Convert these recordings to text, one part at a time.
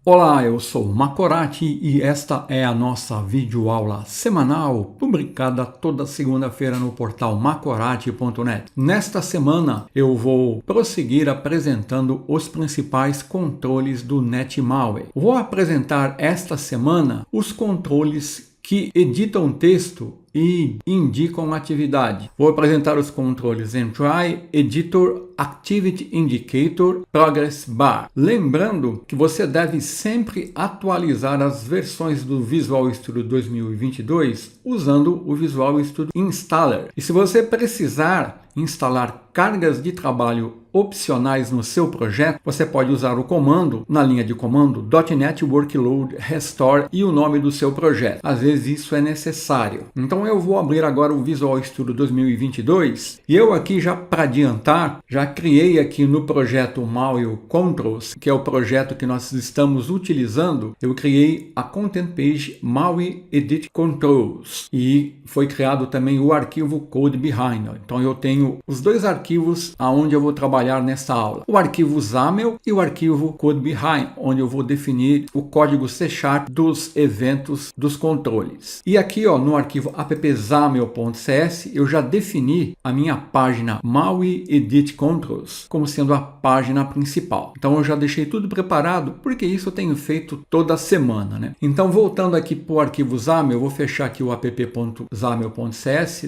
Olá, eu sou Macorati e esta é a nossa videoaula semanal, publicada toda segunda-feira no portal macorati.net. Nesta semana eu vou prosseguir apresentando os principais controles do NetMaui. Vou apresentar esta semana os controles que editam texto e indicam atividade. Vou apresentar os controles Entry, Editor, Activity Indicator, Progress Bar. Lembrando que você deve sempre atualizar as versões do Visual Studio 2022 usando o Visual Studio Installer. E se você precisar instalar cargas de trabalho opcionais no seu projeto, você pode usar o comando, na linha de comando, .NET Workload Restore e o nome do seu projeto. Às vezes isso é necessário. Então eu vou abrir agora o Visual Studio 2022 e eu aqui já para adiantar, já criei aqui no projeto Maui Controls, que é o projeto que nós estamos utilizando, eu criei a Content Page Maui Edit Controls e foi criado também o arquivo Code Behind. Então eu tenho os dois arquivos aonde eu vou trabalhar nessa aula. O arquivo XAML e o arquivo Code Behind, onde eu vou definir o código C# dos eventos dos controles. E aqui no arquivo appxaml.cs eu já defini a minha página Maui Edit Controls como sendo a página principal. Então eu já deixei tudo preparado, porque isso eu tenho feito toda semana, né? Então voltando aqui para o arquivo XAML, eu vou fechar aqui o app.xaml.cs,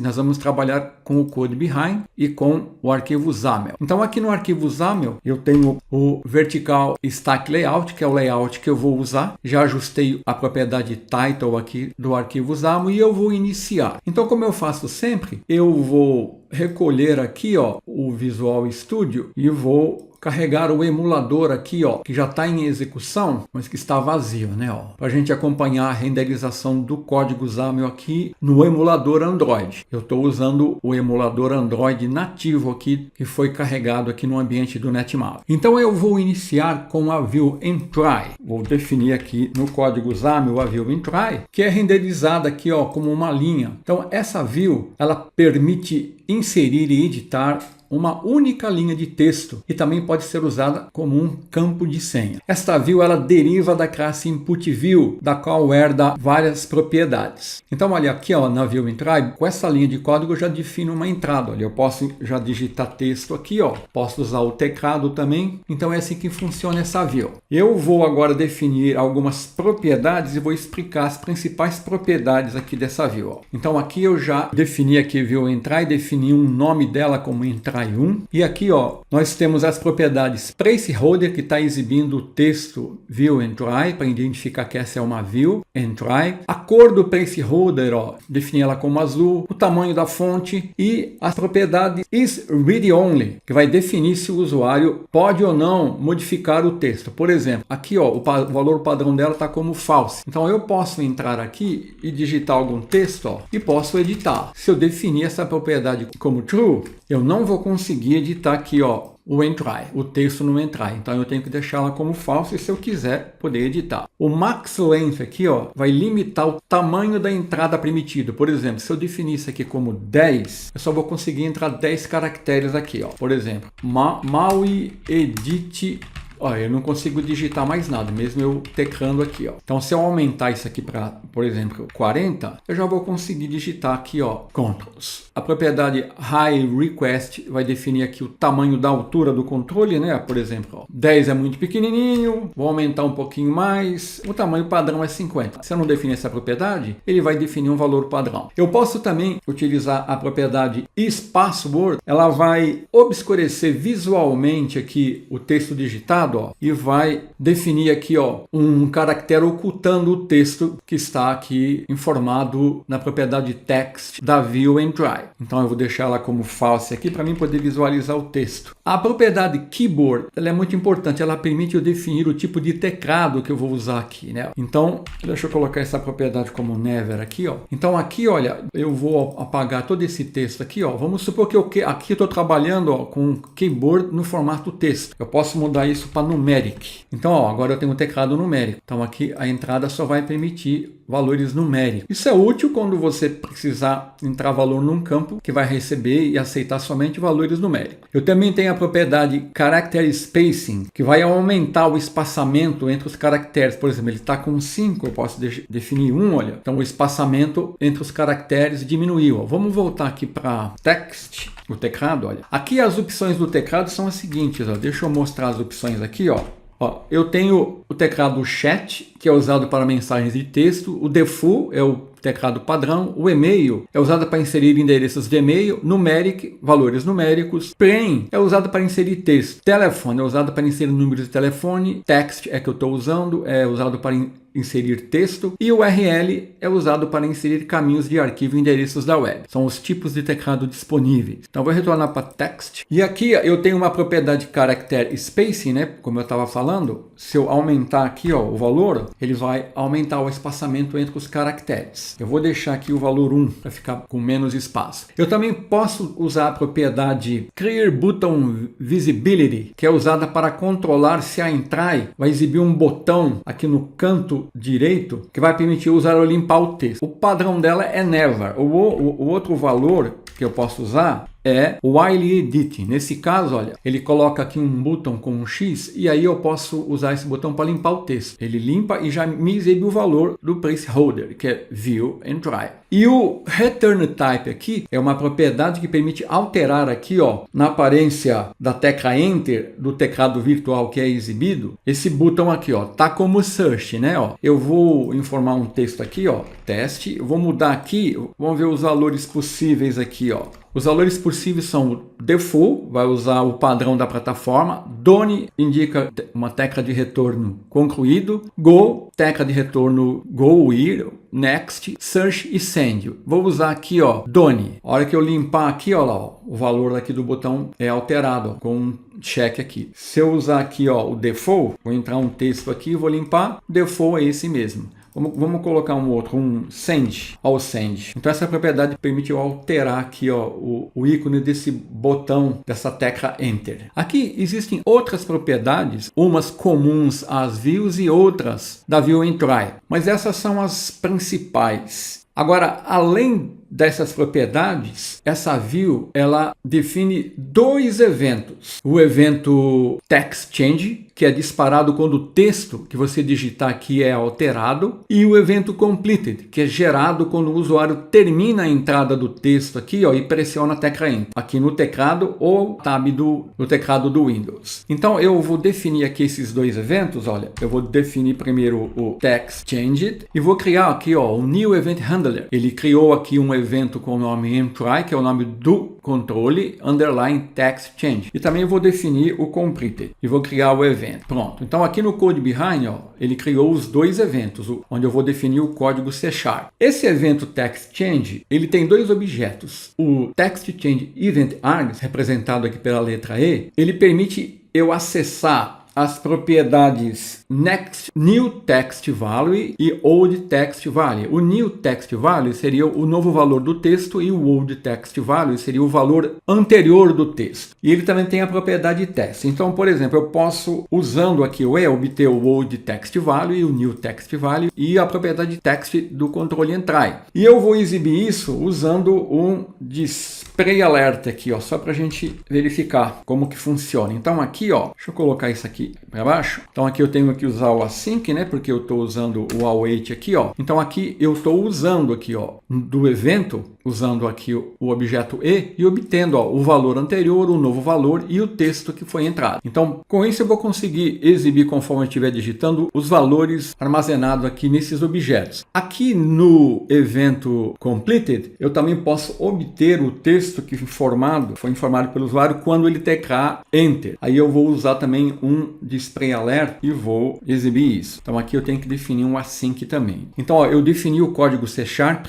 nós vamos trabalhar com o Code Behind e com o arquivo XAML. Então aqui no arquivo XAML eu tenho o Vertical Stack Layout, que é o layout que eu vou usar. Já ajustei a propriedade title aqui do arquivo XAML e eu vou iniciar. Então, como eu faço sempre, eu vou recolher aqui o Visual Studio e vou carregar o emulador aqui, que já está em execução, mas que está vazio, né? Para a gente acompanhar a renderização do código XAML aqui no emulador Android. Eu estou usando o emulador Android nativo aqui, que foi carregado aqui no ambiente do NetMaui. Então eu vou iniciar com a view Entry. Vou definir aqui no código XAML a view Entry, que é renderizada aqui, como uma linha. Então essa view, ela permite inserir e editar uma única linha de texto e também pode ser usada como um campo de senha. Esta view ela deriva da classe Input View, da qual herda várias propriedades. Então olha aqui na view Entry, com essa linha de código eu já defino uma entrada. Olha, eu posso já digitar texto aqui, posso usar o teclado também. Então é assim que funciona essa view. Eu vou agora definir algumas propriedades e vou explicar as principais propriedades aqui dessa view. Então aqui eu já defini aqui view Entry, defini um nome dela como Entry 1. E aqui nós temos as propriedades placeholder, que está exibindo o texto view Entry, para identificar que essa é uma view Entry. A cor do placeholder, definir ela como azul. O tamanho da fonte e as propriedades isReadOnly, que vai definir se o usuário pode ou não modificar o texto. Por exemplo, aqui o valor padrão dela está como false. Então eu posso entrar aqui e digitar algum texto e posso editar. Se eu definir essa propriedade como true, eu não vou conseguir editar aqui o Entry, o texto no Entry. Então eu tenho que deixá-la como falso se eu quiser poder editar. O max length aqui vai limitar o tamanho da entrada permitida. Por exemplo, se eu definir isso aqui como 10, eu só vou conseguir entrar 10 caracteres aqui. Por exemplo, Maui Edit. Eu não consigo digitar mais nada, mesmo eu teclando aqui. Então, se eu aumentar isso aqui para, por exemplo, 40, eu já vou conseguir digitar aqui, Controls. A propriedade High Request vai definir aqui o tamanho da altura do controle, né? Por exemplo, 10 é muito pequenininho, vou aumentar um pouquinho mais. O tamanho padrão é 50. Se eu não definir essa propriedade, ele vai definir um valor padrão. Eu posso também utilizar a propriedade isPassword. Ela vai obscurecer visualmente aqui o texto digitado, e vai definir aqui um caractere ocultando o texto que está aqui informado na propriedade text da view Entry. Então eu vou deixar ela como false aqui para mim poder visualizar o texto. A propriedade keyboard, ela é muito importante, ela permite eu definir o tipo de teclado que eu vou usar aqui, né? Então, deixa eu colocar essa propriedade como never aqui, Então aqui, olha, eu vou apagar todo esse texto aqui, Vamos supor que aqui eu estou trabalhando com keyboard no formato texto. Eu posso mudar isso para numeric. Então, agora eu tenho um teclado numérico. Então, aqui a entrada só vai permitir valores numéricos. Isso é útil quando você precisar entrar valor num campo que vai receber e aceitar somente valores numéricos. Eu também tenho a propriedade Character Spacing, que vai aumentar o espaçamento entre os caracteres. Por exemplo, ele está com 5, eu posso definir 1, olha. Então o espaçamento entre os caracteres diminuiu. Ó. Vamos voltar aqui para Text, o teclado, olha. Aqui as opções do teclado são as seguintes, ó. Deixa eu mostrar as opções aqui, ó. Ó, eu tenho o teclado Chat, que é usado para mensagens de texto. O Default é o teclado padrão. O e-mail é usado para inserir endereços de e-mail. Numeric, valores numéricos. Plain é usado para inserir texto. Telefone é usado para inserir números de telefone. Text é que eu estou usando, é usado para inserir texto. E o URL é usado para inserir caminhos de arquivo e endereços da web. São os tipos de teclado disponíveis. Então vou retornar para Text. E aqui eu tenho uma propriedade Character Spacing, né? Como eu estava falando. Se eu aumentar aqui, ó, o valor, ele vai aumentar o espaçamento entre os caracteres. Eu vou deixar aqui o valor 1 para ficar com menos espaço. Eu também posso usar a propriedade Clear Button Visibility, que é usada para controlar se a Entry vai exibir um botão aqui no canto direito que vai permitir usar ou limpar o texto. O padrão dela é Never. O outro valor que eu posso usar é o While Edit. Nesse caso, olha, ele coloca aqui um botão com um X e aí eu posso usar esse botão para limpar o texto. Ele limpa e já me exibe o valor do placeholder, que é View and Try. E o Return Type aqui é uma propriedade que permite alterar aqui, ó, na aparência da tecla Enter do teclado virtual que é exibido, esse botão aqui, ó, tá como Search, né, ó. Eu vou informar um texto aqui, ó, teste, eu vou mudar aqui, vamos ver os valores possíveis aqui, ó. Os valores possíveis são Default, vai usar o padrão da plataforma. Done indica uma tecla de retorno concluído. Go, tecla de retorno Go, Ir. Next, Search e Send. Vou usar aqui, ó, Done. A hora que eu limpar aqui, ó, lá, ó, o valor aqui do botão é alterado, ó, com um check aqui. Se eu usar aqui, ó, o Default, vou entrar um texto aqui, vou limpar. Default é esse mesmo. Vamos colocar um outro, um Send, ao Send. Então essa propriedade permite eu alterar aqui, ó, o ícone desse botão, dessa tecla Enter. Aqui existem outras propriedades, umas comuns às views e outras da View and Try. Mas essas são as principais. Agora, além dessas propriedades, essa view ela define dois eventos. O evento Text Change, que é disparado quando o texto que você digitar aqui é alterado, e o evento Completed, que é gerado quando o usuário termina a entrada do texto aqui, ó, e pressiona a tecla Enter, aqui no teclado ou tab no teclado do Windows. Então eu vou definir aqui esses dois eventos, olha, eu vou definir primeiro o Text Changed e vou criar aqui, ó, um New Event Handler. Ele criou aqui um evento com o nome mTry, que é o nome do controle, underline text change. E também vou definir o completed e vou criar o evento. Pronto. Então aqui no code behind, ó, ele criou os dois eventos, onde eu vou definir o código C#. Esse evento text change, ele tem dois objetos. O text change event args, representado aqui pela letra E, ele permite eu acessar as propriedades New Text Value e Old Text Value. O New Text Value seria o novo valor do texto e o Old Text Value seria o valor anterior do texto. E ele também tem a propriedade test. Então, por exemplo, eu posso, usando aqui o E, obter o Old Text Value e o New Text Value e a propriedade text do controle Entry. E eu vou exibir isso usando um display alert aqui, ó, só para a gente verificar como que funciona. Então aqui, ó, deixa eu colocar isso aqui para baixo. Então aqui eu tenho que usar o async, né? Porque eu estou usando o await aqui, ó. Então aqui eu estou usando aqui, ó, do evento, usando aqui o objeto e obtendo, ó, o valor anterior, o novo valor e o texto que foi entrado. Então com isso eu vou conseguir exibir, conforme eu estiver digitando, os valores armazenados aqui nesses objetos. Aqui no evento completed, eu também posso obter o texto que foi informado pelo usuário quando ele teclar enter. Aí eu vou usar também um display alert e vou exibir isso. Então aqui eu tenho que definir um async também. Então, ó, eu defini o código C#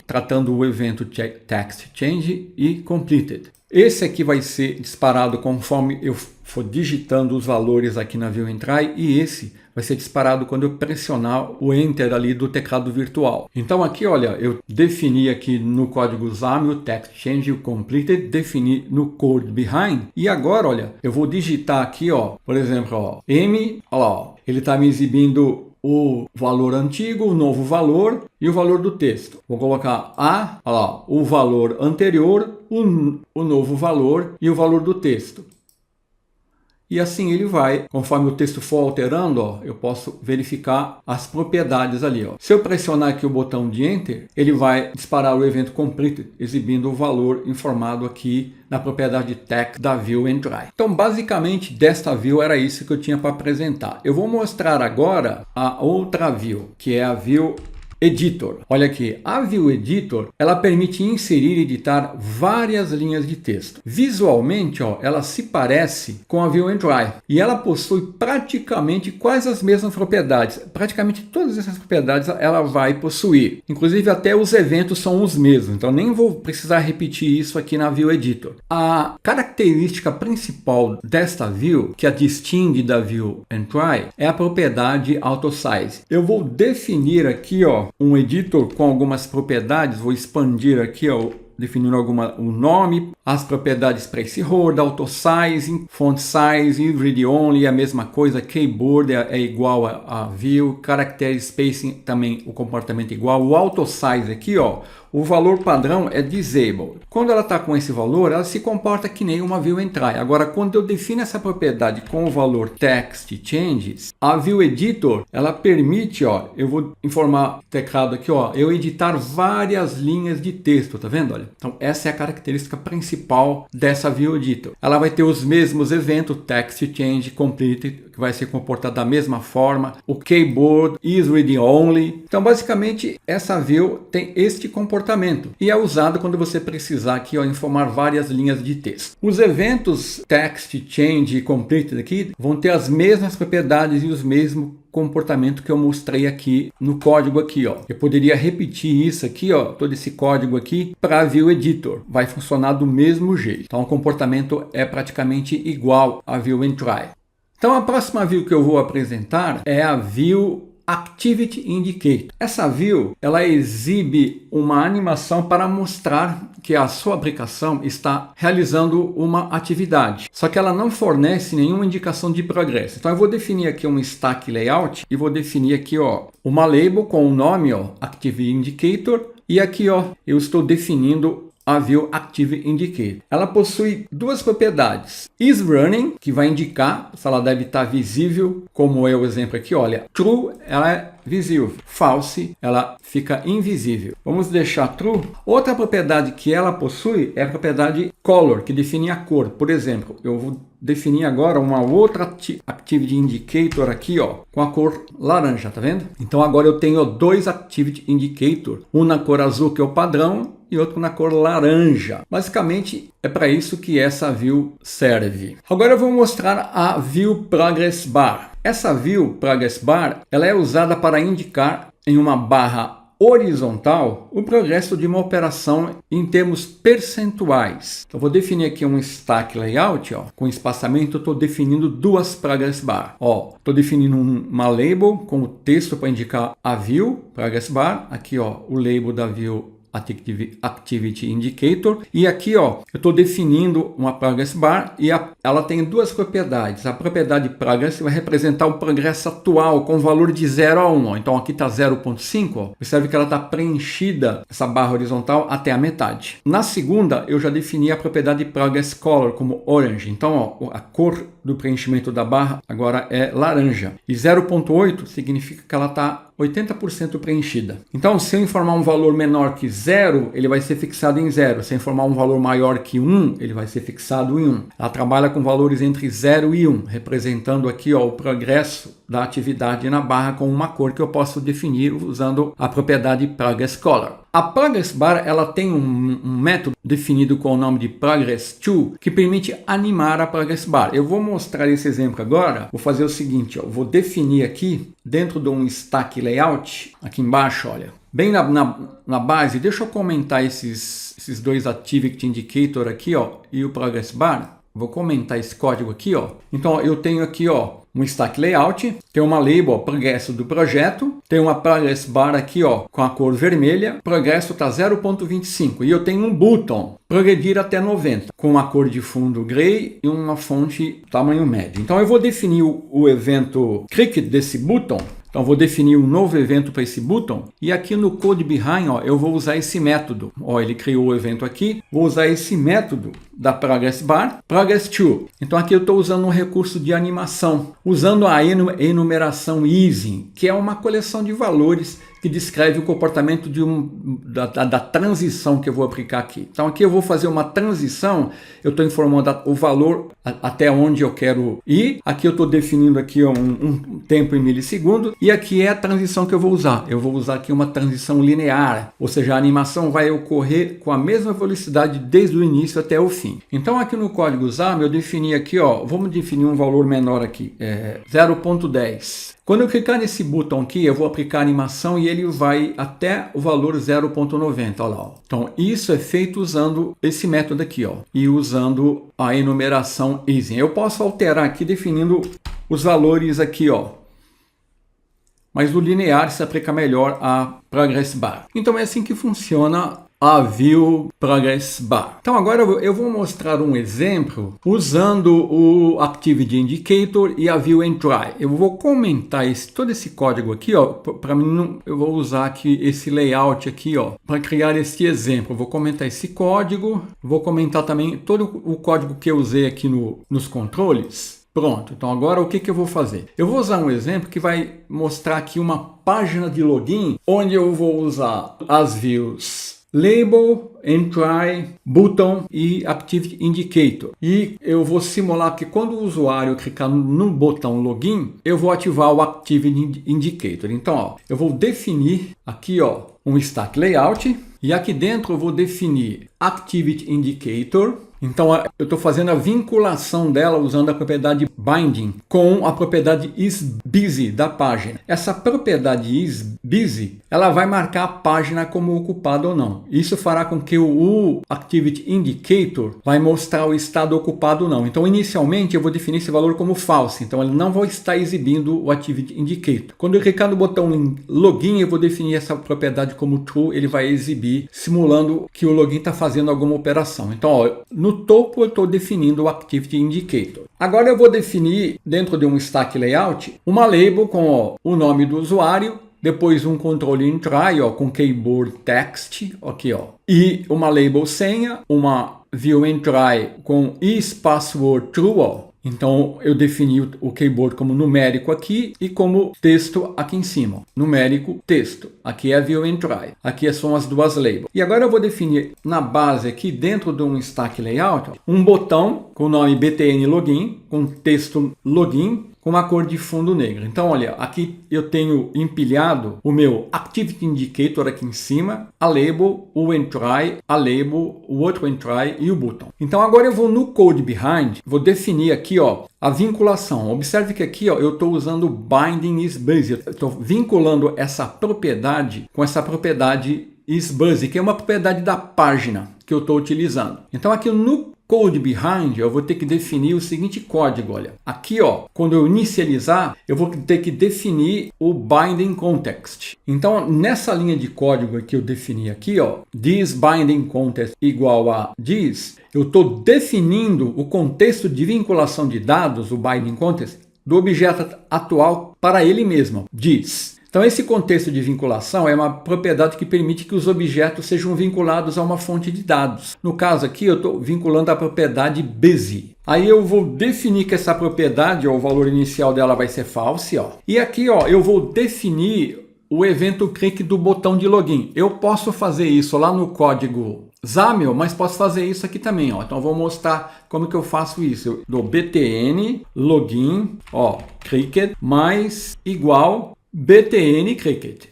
tratando o evento text change e completed. Esse aqui vai ser disparado conforme eu for digitando os valores aqui na View and Try, e esse vai ser disparado quando eu pressionar o Enter ali do teclado virtual. Então aqui, olha, eu defini aqui no código XAML o Text Change e o Completed, defini no Code Behind, e agora, olha, eu vou digitar aqui, ó, por exemplo, ó, M, olha lá, ó, ele está me exibindo o valor antigo, o novo valor e o valor do texto. Vou colocar olha lá, o valor anterior, o novo valor e o valor do texto. E assim ele vai, conforme o texto for alterando, ó, eu posso verificar as propriedades ali. Ó. Se eu pressionar aqui o botão de Enter, ele vai disparar o evento completed, exibindo o valor informado aqui na propriedade text da view and try. Então, basicamente, desta view era isso que eu tinha para apresentar. Eu vou mostrar agora a outra view, que é a view Editor. Olha aqui, a View Editor, ela permite inserir e editar várias linhas de texto. Visualmente, ó, ela se parece com a View and Try e ela possui praticamente quase as mesmas propriedades. Praticamente todas essas propriedades ela vai possuir. Inclusive até os eventos são os mesmos, então nem vou precisar repetir isso aqui na View Editor. A característica principal desta view, que a distingue da View and Try, é a propriedade Auto Size. Eu vou definir aqui, ó, um editor com algumas propriedades, vou expandir aqui, ó, definindo o nome, as propriedades placeholder, auto sizing, font size, read only, a mesma coisa, keyboard é igual a view, character spacing também o comportamento é igual, o auto size aqui, ó, o valor padrão é disabled. Quando ela está com esse valor, ela se comporta que nem uma view and try. Agora, quando eu defino essa propriedade com o valor text changes, a view editor, ela permite, ó, eu vou informar o teclado aqui, ó, eu editar várias linhas de texto, tá vendo? Olha. Então, essa é a característica principal dessa view editor. Ela vai ter os mesmos eventos, text change, complete, que vai ser comportado da mesma forma, o keyboard, is reading only. Então, basicamente, essa view tem este comportamento e é usado quando você precisar aqui, ó, informar várias linhas de texto. Os eventos text change e complete aqui vão ter as mesmas propriedades e os mesmos comportamento que eu mostrei aqui no código aqui, ó. Eu poderia repetir isso aqui, ó, todo esse código aqui para a View Editor. Vai funcionar do mesmo jeito. Então o comportamento é praticamente igual a View and Try. Então a próxima view que eu vou apresentar é a View Activity Indicator. Essa view, ela exibe uma animação para mostrar que a sua aplicação está realizando uma atividade. Só que ela não fornece nenhuma indicação de progresso. Então eu vou definir aqui um stack layout e vou definir aqui, ó, uma label com o nome, ó, Activity Indicator, e aqui, ó, eu estou definindo a View Active Indicator. Ela possui duas propriedades. Is running, que vai indicar se ela deve estar visível, como é o exemplo aqui, olha. True, ela é visível. False, ela fica invisível. Vamos deixar true. Outra propriedade que ela possui é a propriedade color, que define a cor. Por exemplo, eu vou definir agora uma outra Activity Indicator aqui, ó, com a cor laranja, tá vendo? Então agora eu tenho dois Activity Indicator, um na cor azul, que é o padrão, e outro na cor laranja. Basicamente, é para isso que essa view serve. Agora eu vou mostrar a View Progress Bar. Essa View Progress Bar, ela é usada para indicar em uma barra horizontal o progresso de uma operação em termos percentuais. Então, vou definir aqui um stack layout, ó, com espaçamento. Estou definindo duas progress bar. Estou definindo uma label com o texto para indicar a view progress bar. Aqui, ó, o label da view Activity Indicator, e aqui, ó, eu estou definindo uma progress bar e ela tem duas propriedades. A propriedade progress vai representar o progresso atual com valor de 0 a 1. Ó. Então aqui está 0.5. Observe que ela está preenchida, essa barra horizontal, até a metade. Na segunda, eu já defini a propriedade progress color como orange. Então, ó, a cor do preenchimento da barra agora é laranja. E 0.8 significa que ela está 80% preenchida. Então, se eu informar um valor menor que 0, ele vai ser fixado em 0. Se eu informar um valor maior que 1, ele vai ser fixado em 1. Ela trabalha com valores entre 0 e 1, representando aqui, ó, o progresso da atividade na barra com uma cor que eu posso definir usando a propriedade Progress Color. A Progress Bar, ela tem um método definido com o nome de Progress To, que permite animar a Progress Bar. Eu vou mostrar esse exemplo agora. Vou fazer o seguinte, ó, vou definir aqui dentro de um stack layout, aqui embaixo, olha, bem na base. Deixa eu comentar esses dois Activity Indicator aqui, ó, e o Progress Bar. Vou comentar esse código aqui, ó. Então, ó, eu tenho aqui, ó, um stack layout, tem uma label, ó, progresso do projeto, tem uma progress bar aqui, ó, com a cor vermelha, progresso está 0.25, e eu tenho um button, progredir até 90, com uma cor de fundo gray e uma fonte tamanho médio. Então eu vou definir o evento click desse button Então vou definir um novo evento para esse button e aqui no code behind, ó, eu vou usar esse método. Ó, ele criou o evento aqui, vou usar esse método da progress bar, progress to. Então aqui eu estou usando um recurso de animação, usando a enumeração easing, que é uma coleção de valores que descreve o comportamento da transição que eu vou aplicar aqui. Então aqui eu vou fazer uma transição, eu estou informando o valor até onde eu quero ir. Aqui eu estou definindo aqui um tempo em milissegundos e aqui é a transição que eu vou usar. Eu vou usar aqui uma transição linear, ou seja, a animação vai ocorrer com a mesma velocidade desde o início até o fim. Então aqui no código XAML eu defini aqui, ó, vamos definir um valor menor aqui, 0.10. Quando eu clicar nesse botão aqui, eu vou aplicar a animação e ele vai até o valor 0.90, olha lá. Ó. Então, isso é feito usando esse método aqui, ó, e usando a enumeração easing. Eu posso alterar aqui definindo os valores aqui, ó. Mas o linear se aplica melhor a progress bar. Então, é assim que funciona a View Progress Bar. Então agora eu vou mostrar um exemplo usando o Activity Indicator e a View and Try. Eu vou comentar todo esse código aqui, ó. Para mim, eu vou usar aqui esse layout aqui, ó, para criar esse exemplo. Eu vou comentar esse código, vou comentar também todo o código que eu usei aqui nos controles. Pronto, então agora o que eu vou fazer? Eu vou usar um exemplo que vai mostrar aqui uma página de login onde eu vou usar as views Label, Entry, Button e Activity Indicator. E eu vou simular que quando o usuário clicar no botão Login, eu vou ativar o Activity Indicator. Então, ó, eu vou definir aqui, ó, um Stack Layout e aqui dentro eu vou definir Activity Indicator. Então, eu estou fazendo a vinculação dela usando a propriedade binding com a propriedade isBusy da página. Essa propriedade isBusy, ela vai marcar a página como ocupada ou não. Isso fará com que o Activity Indicator vai mostrar o estado ocupado ou não. Então, inicialmente, eu vou definir esse valor como false. Então, ele não vai estar exibindo o Activity Indicator. Quando eu clicar no botão Login, eu vou definir essa propriedade como true. Ele vai exibir, simulando que o login está fazendo alguma operação. Então, ó, no topo eu estou definindo o Activity Indicator. Agora eu vou definir dentro de um Stack Layout uma label com, ó, o nome do usuário, depois um controle entry, ó, com keyboard text, aqui, ó, e uma label senha, uma view entry com isPassword true, ó. Então eu defini o keyboard como numérico aqui e como texto aqui em cima. Numérico, texto. Aqui é a view entry. Aqui são as duas labels. E agora eu vou definir na base aqui, dentro de um stack layout, um botão com o nome btn login, com texto login, com uma cor de fundo negro. Então, olha, aqui eu tenho empilhado o meu Activity Indicator aqui em cima, a label, o entry, a label, o outro entry e o button. Então, agora eu vou no Code Behind, vou definir aqui, ó, a vinculação. Observe que aqui, ó, eu estou usando Binding isBusy. Eu estou vinculando essa propriedade com essa propriedade isBusy, que é uma propriedade da página que eu estou utilizando. Então, aqui no Code Behind, eu vou ter que definir o seguinte código, olha. Aqui, ó, quando eu inicializar, eu vou ter que definir o Binding Context. Então, nessa linha de código que eu defini aqui, ó, this Binding Context igual a this, eu estou definindo o contexto de vinculação de dados, o Binding Context, do objeto atual para ele mesmo, this. Então, esse contexto de vinculação é uma propriedade que permite que os objetos sejam vinculados a uma fonte de dados. No caso aqui, eu estou vinculando a propriedade busy. Aí eu vou definir que essa propriedade, ó, o valor inicial dela vai ser false. Ó. E aqui, ó, eu vou definir o evento clique do botão de login. Eu posso fazer isso lá no código XAML, mas posso fazer isso aqui também. Ó. Então, eu vou mostrar como que eu faço isso. Eu dou btn login, ó, cricket, mais igual btn cricket.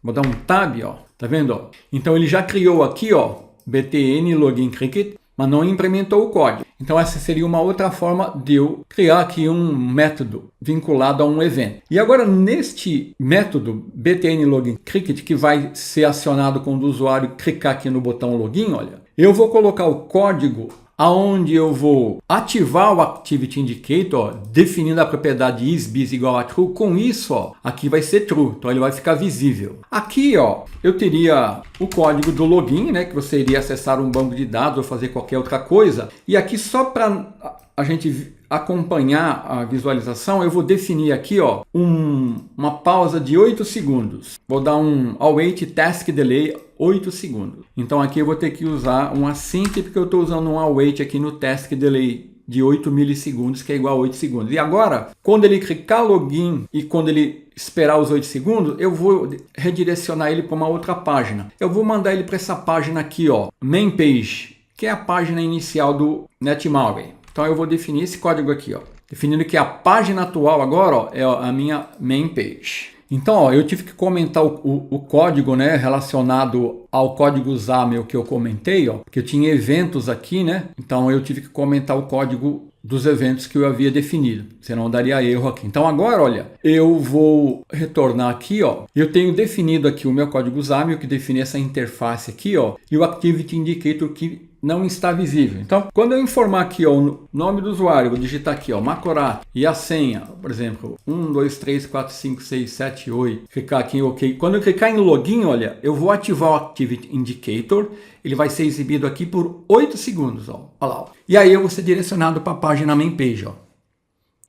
Vou dar um tab, ó. Tá vendo? Ó? Então ele já criou aqui, ó, btn login cricket, mas não implementou o código. Então essa seria uma outra forma de eu criar aqui um método vinculado a um evento. E agora neste método btn login cricket, que vai ser acionado quando o usuário clicar aqui no botão login, olha, eu vou colocar o código aonde eu vou ativar o Activity Indicator, ó, definindo a propriedade isBusy igual a true. Com isso, ó, aqui vai ser true, então ele vai ficar visível. Aqui, ó, eu teria o código do login, né, que você iria acessar um banco de dados ou fazer qualquer outra coisa. E aqui só para a gente acompanhar a visualização, eu vou definir aqui, ó, uma pausa de 8 segundos. Vou dar um await task delay 8 segundos. Então aqui eu vou ter que usar um async, porque eu estou usando um await aqui no task delay de 8 milissegundos, que é igual a 8 segundos. E agora, quando ele clicar login e quando ele esperar os 8 segundos, eu vou redirecionar ele para uma outra página. Eu vou mandar ele para essa página aqui, ó, main page, que é a página inicial do NetMaui. Então eu vou definir esse código aqui, ó, definindo que a página atual agora, ó, é a minha main page. Então, ó, eu tive que comentar o código, né, relacionado ao código XAML que eu comentei, ó, porque eu tinha eventos aqui, né? Então eu tive que comentar o código dos eventos que eu havia definido, senão daria erro aqui. Então agora, olha, eu vou retornar aqui, ó. Eu tenho definido aqui o meu código XAML que define essa interface aqui, ó, e o Activity Indicator que não está visível. Então, quando eu informar aqui, ó, o nome do usuário, vou digitar aqui, ó, Macorat, e a senha, por exemplo, 1, 2, 3, 4, 5, 6, 7, 8, clicar aqui em OK. Quando eu clicar em login, olha, eu vou ativar o Activity Indicator, ele vai ser exibido aqui por 8 segundos, ó. Olha lá, ó. E aí eu vou ser direcionado para a página main page, ó.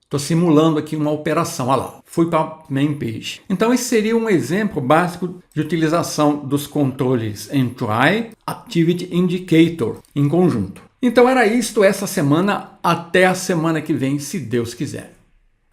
Estou simulando aqui uma operação, olha lá, fui para a main page. Então esse seria um exemplo básico de utilização dos controles Entry, Activity Indicator em conjunto. Então era isto essa semana, até a semana que vem, se Deus quiser.